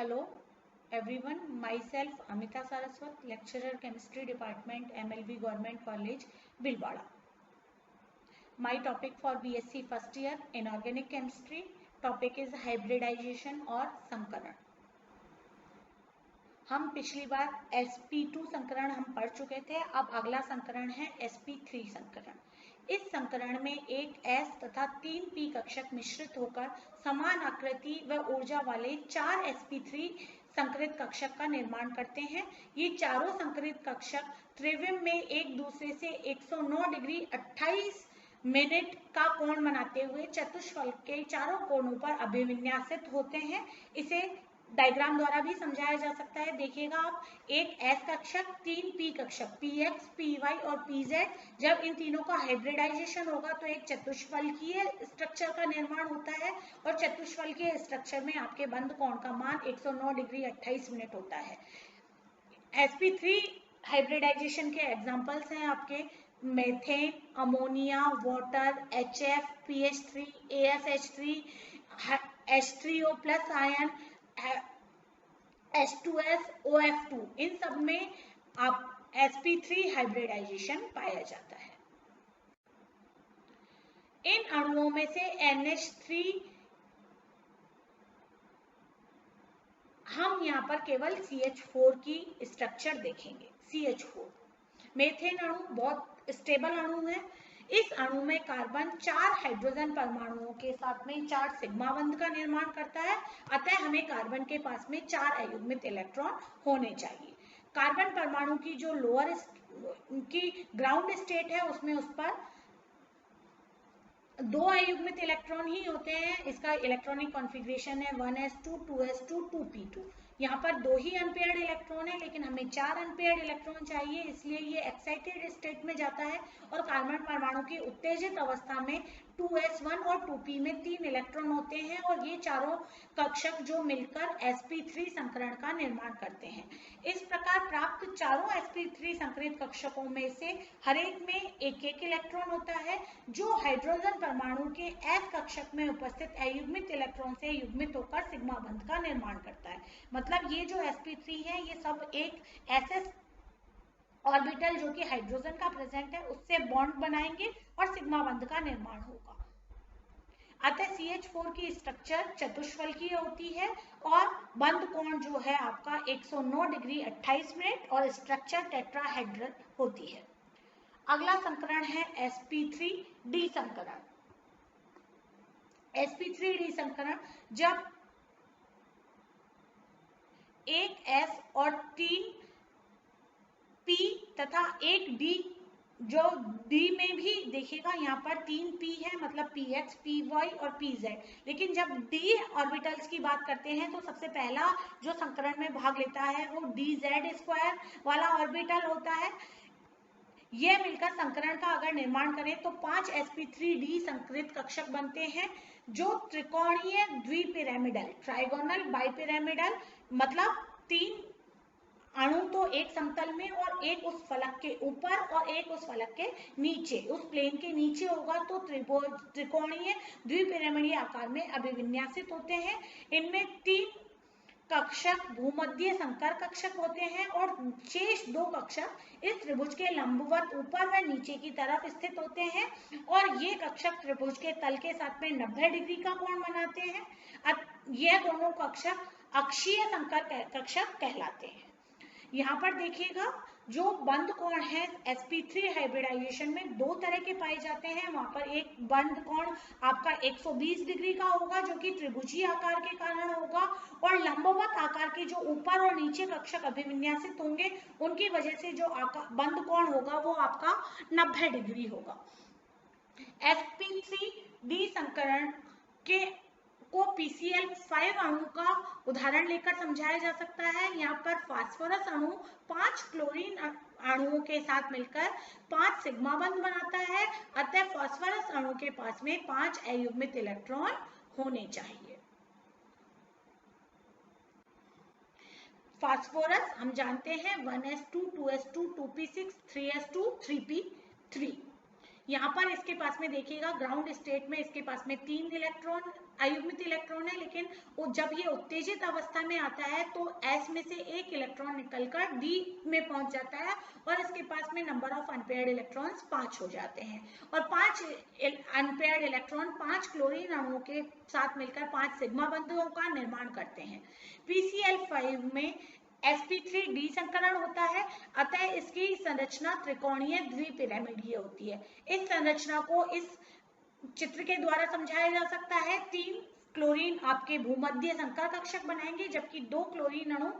Hello everyone, myself Amita Saraswat, lecturer chemistry department MLV Government College, Bhilwara. My topic for BSc first year inorganic chemistry topic is hybridization और संकरण. हम पिछली बार sp2 संकरण हम पढ़ चुके थे. अब अगला संकरण है sp3 संकरण. इस संकरण में एक S तथा 3 P कक्षक मिश्रित होकर समान आकृति व ऊर्जा वाले 4 sp3 संकरित कक्षक का निर्माण करते हैं. ये चारों संकरित कक्षक त्रिविम में एक दूसरे से 109 डिग्री 28 मिनट का कोण बनाते हुए चतुष्फलक के चारों कोणों पर अभिविन्यासित होते हैं. इसे डायग्राम द्वारा भी समझाया जा सकता है. देखिएगा आप, एक S कक्षक, 3 P कक्षक Px, Py और Pz. जब इन तीनों का हाइब्रिडाइजेशन होगा तो एक चतुष्फलकीय स्ट्रक्चर का निर्माण होता है और चतुष्फलकीय स्ट्रक्चर में आपके बंद कोण का मान 109 डिग्री 28 मिनट होता है. sp3 हाइब्रिडाइजेशन के एग्जांपल्स हैं आपके methane, ammonia, water, HF, PH3, ASH3, H3O plus ion, H2S, OF2. इन सब में आप sp3 हाइब्रिडाइजेशन पाया जाता है. इन अणुओं में से NH3 हम यहाँ पर केवल CH4 की स्ट्रक्चर देखेंगे. CH4 मेथेन अणु बहुत स्टेबल अणु है. इस अणु में कार्बन 4 हाइड्रोजन परमाणुओं के साथ में 4 सिग्मा बंध का निर्माण करता है. अतः हमें कार्बन के पास में 4 अयुग्मित इलेक्ट्रॉन होने चाहिए. कार्बन परमाणु की जो लोअर की ग्राउंड स्टेट है उसमें उस पर 2 अयुग्मित इलेक्ट्रॉन ही होते हैं. इसका इलेक्ट्रॉनिक कॉन्फ़िगरेशन है 1s2, 2s2, 2p2. यहाँ पर 2 ही अनपेयर्ड इलेक्ट्रॉन है, लेकिन हमें 4 अनपेयर्ड इलेक्ट्रॉन चाहिए, इसलिए ये एक्साइटेड स्टेट में जाता है और कार्बन परमाणु की उत्तेजित अवस्था में 2s1 और 2p में 3 इलेक्ट्रॉन होते हैं और ये चारों कक्षक जो मिलकर sp3 संकरण का निर्माण करते हैं. इस प्रकार प्राप्त चारों sp3 संकरित कक्षकों में से हर एक में एक एक इलेक्ट्रॉन होता है जो हाइड्रोजन परमाणु के S कक्षक में उपस्थित अयुग्मित इलेक्ट्रॉन से युग्मित होकर सिग्मा बंध का निर्माण करता है. मतलब ये जो sp3 है ये सब एक ss ऑर्बिटल जो कि हाइड्रोजन का प्रेजेंट है उससे बॉन्ड बनाएंगे और सिग्मा बंध का निर्माण होगा. अतः CH4 की स्ट्रक्चर चतुष्फलकीय होती है और बंध कोण जो है आपका 109 डिग्री 28 मिनट और स्ट्रक्चर टेट्राहेड्रल होती है. अगला संकरण है sp3d संकरण. sp3d संकरण जब एक S और 3 P तथा एक D, जो D में भी देखिएगा यहाँ पर 3 P है, मतलब PX, PY और PZ. लेकिन जब D ऑर्बिटल्स की बात करते हैं तो सबसे पहला जो संकरण में भाग लेता है वो DZ² वाला ऑर्बिटल होता है. यह मिलकर संकरण का अगर निर्माण करें तो 5 sp3d संकरित कक्षक बनते हैं जो त्रिकोणीय द्विपिरामिडल, ट्राइगोनल बाइपिरामिडल, मतलब 3 अणु तो एक समतल में और एक उस फलक के ऊपर और एक उस फलक के नीचे, उस प्लेन के नीचे होगा तो त्रिकोणीय द्विपिरामिडीय आकार में अभिविन्यासित होते हैं. इनमें 3 कक्षक भूमध्य संकर कक्षक होते हैं और शेष 2 कक्षक इस त्रिभुज के लंबवत ऊपर व नीचे की तरफ स्थित होते हैं और ये कक्षक त्रिभुज के तल के साथ में 90 डिग्री का कोण बनाते हैं. यह दोनों कक्षक अक्षीय संकर कक्षक कहलाते हैं. यहाँ पर देखिएगा जो बंद कोण है sp3 हाइब्रिडाइजेशन में 2 तरह के पाए जाते हैं. वहां पर एक बंद कोण आपका 120 डिग्री का होगा जो कि त्रिभुजीय आकार के कारण होगा और लंबवत आकार के जो ऊपर और नीचे कक्षक अभिविन्यासित होंगे उनकी वजह से जो बंद कोण होगा वो आपका 90 डिग्री होगा. sp3d संकरण के को PCl5 अणु का उदाहरण लेकर समझाया जा सकता है. यहाँ पर फास्फोरस अणु 5 क्लोरीन अणुओं के साथ मिलकर 5 सिग्मा बंध बनाता है. अतः फास्फोरस अणु के पास में 5 अयुग्मित इलेक्ट्रॉन होने चाहिए. फास्फोरस हम जानते हैं 1s2, 2s2, 2p6, 3s2, 3p3. यहाँ पर इसके पास में देखिएगा ग्राउंड स्टेट में इसके पास में 3 इलेक्ट्रॉन अयुग्मित इलेक्ट्रॉन है, लेकिन वो जब ये उत्तेजित अवस्था में आता है तो S में से एक इलेक्ट्रॉन निकलकर D में पहुंच जाता है और इसके पास में नंबर ऑफ अनपेयर्ड इलेक्ट्रॉन्स 5 हो जाते हैं और 5 अनपेयर्ड इलेक्ट्रॉन 5 क्लोरीन अणुओं के साथ मिलकर 5 सिग्मा बंधुओं का निर्माण करते हैं। PCl5 में sp3d संकरण होता है, अतः इसकी संरचना त्रिकोणीय द्विपिरामिडीय होती है। इस संरचना को इस चित्र के द्वारा समझाया जा सकता है। 3 क्लोरीन आपके भूमध्य संकर कक्षक बनाएंगे, जबकि 2 क्लोरीन अणु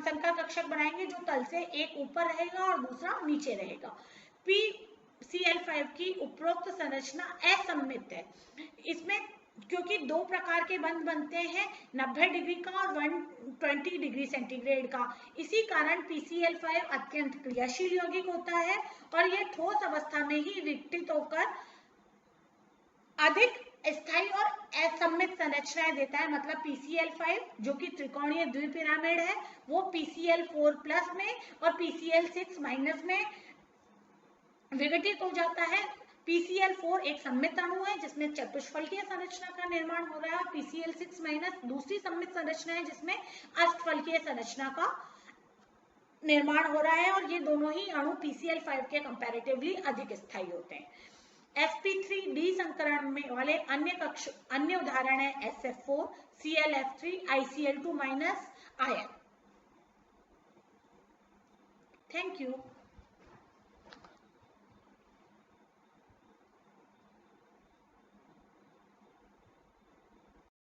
संकर कक्षक बनाएंगे जो तल से एक ऊपर रहेगा और दूसरा नीचे रहेगा। PCl5 की उपरोक्त संरचना असममित है। इसमें क्योंकि 2 प्रकार के बंध बनते हैं, 90 डिग्री का और 120 डिग्री सेंटीग्रेड का, इसी कारण PCl5 अत्यंत क्रियाशील यौगिक होता है और यह ठोस अवस्था में ही विघटित होकर अधिक स्थायी और असममित संरचनाएं देता है। मतलब PCl5 जो कि त्रिकोणीय द्विपिरामिड है वो PCl4+ में और PCl6- में विघटित हो जाता है। PCl4 एक सममित अणु है जिसमें चतुष्फलकीय संरचना का निर्माण हो रहा है। PCl6- दूसरी सममित संरचना है जिसमें अष्टफलकीय संरचना का निर्माण हो रहा है और ये दोनों ही अणु PCl5 के कंपैरेटिवली अधिक स्थायी होते हैं। sp3d संकरण में वाले अन्य उदाहरण है SF4, ClF3, ICl2- ion. Thank you.